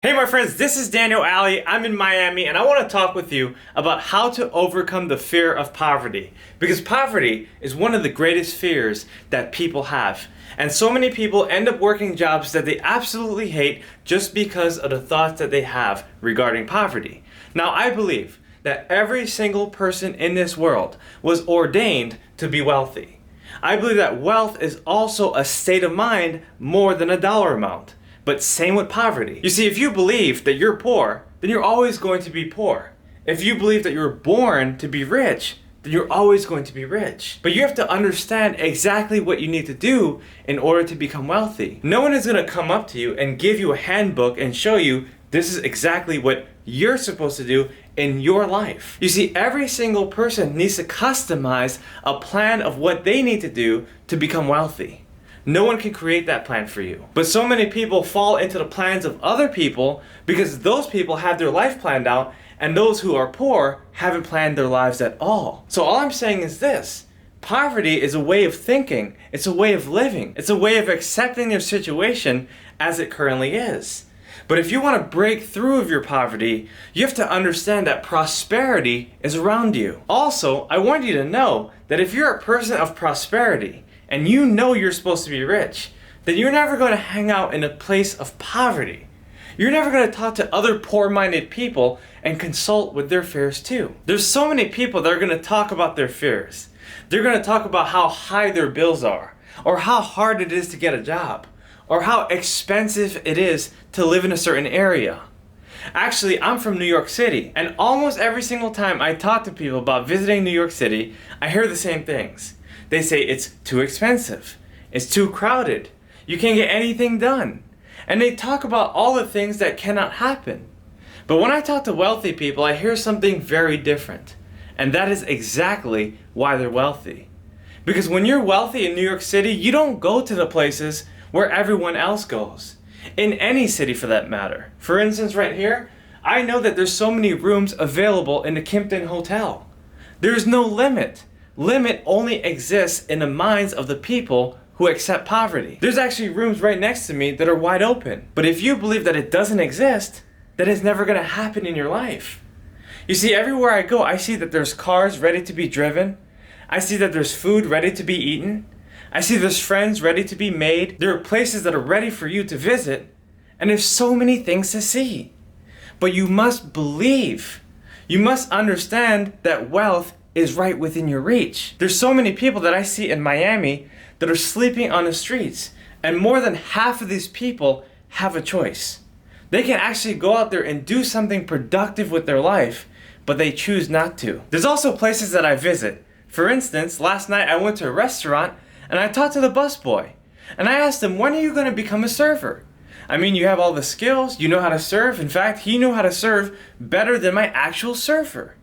Hey my friends, this is Aldie. I'm in Miami and I want to talk with you about how to overcome the fear of poverty. Because poverty is one of the greatest fears that people have. And so many people end up working jobs that they absolutely hate just because of the thoughts that they have regarding poverty. Now I believe that every single person in this world was ordained to be wealthy. I believe that wealth is also a state of mind more than a dollar amount. But same with poverty. You see, if you believe that you're poor, then you're always going to be poor. If you believe that you're born to be rich, then you're always going to be rich. But you have to understand exactly what you need to do in order to become wealthy. No one is going to come up to you and give you a handbook and show you this is exactly what you're supposed to do in your life. You see, every single person needs to customize a plan of what they need to do to become wealthy. No one can create that plan for you. But so many people fall into the plans of other people because those people have their life planned out and those who are poor haven't planned their lives at all. So all I'm saying is this: poverty is a way of thinking. It's a way of living. It's a way of accepting your situation as it currently is. But if you want to break through of your poverty, you have to understand that prosperity is around you. Also, I want you to know that if you're a person of prosperity, and you know you're supposed to be rich, then you're never going to hang out in a place of poverty. You're never going to talk to other poor-minded people and consult with their fears too. There's so many people that are going to talk about their fears. They're going to talk about how high their bills are, or how hard it is to get a job, or how expensive it is to live in a certain area. Actually, I'm from New York City, and almost every single time I talk to people about visiting New York City, I hear the same things. They say it's too expensive, it's too crowded, you can't get anything done. And they talk about all the things that cannot happen. But when I talk to wealthy people, I hear something very different. And that is exactly why they're wealthy. Because when you're wealthy in New York City, you don't go to the places where everyone else goes. In any city for that matter. For instance, right here, I know that there's so many rooms available in the Kimpton Hotel. There's no limit. Limit only exists in the minds of the people who accept poverty. There's actually rooms right next to me that are wide open. But if you believe that it doesn't exist, then it's never going to happen in your life. You see, everywhere I go, I see that there's cars ready to be driven. I see that there's food ready to be eaten. I see there's friends ready to be made. There are places that are ready for you to visit. And there's so many things to see. But you must believe. You must understand that wealth is right within your reach. There's so many people that I see in Miami that are sleeping on the streets, and more than half of these people have a choice. They can actually go out there and do something productive with their life, but they choose not to. There's also places that I visit. For instance, last night I went to a restaurant and I talked to the busboy, and I asked him, when are you going to become a server? I mean, you have all the skills, you know how to serve. In fact, he knew how to serve better than my actual server.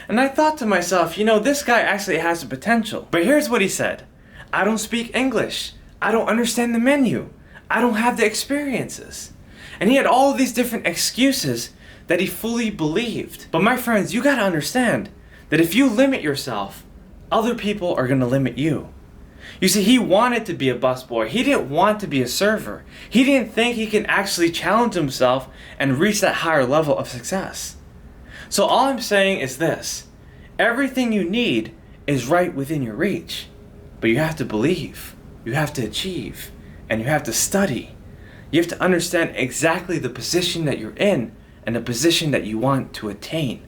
And I thought to myself, you know, this guy actually has the potential. But here's what he said: I don't speak English. I don't understand the menu. I don't have the experiences. And he had all of these different excuses that he fully believed. But my friends, you gotta understand that if you limit yourself, other people are gonna limit you. You see, he wanted to be a busboy. He didn't want to be a server. He didn't think he can actually challenge himself and reach that higher level of success. So all I'm saying is this: everything you need is right within your reach. But you have to believe, you have to achieve, and you have to study. You have to understand exactly the position that you're in and the position that you want to attain.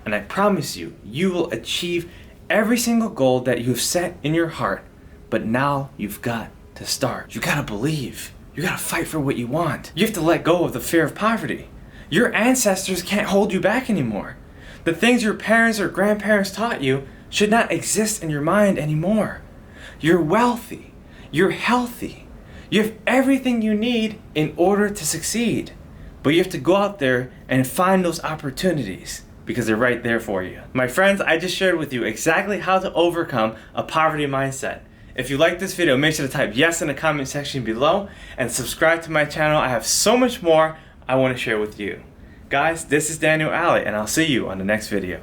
And I promise you, you will achieve every single goal that you've set in your heart. But now you've got to start. You gotta believe. You gotta fight for what you want. You have to let go of the fear of poverty. Your ancestors can't hold you back anymore. The things your parents or grandparents taught you should not exist in your mind anymore. You're wealthy. You're healthy. You have everything you need in order to succeed. But you have to go out there and find those opportunities because they're right there for you. My friends, I just shared with you exactly how to overcome a poverty mindset. If you like this video, make sure to type yes in the comment section below and subscribe to my channel. I have so much more I want to share with you. Guys, this is Aldie, and I'll see you on the next video.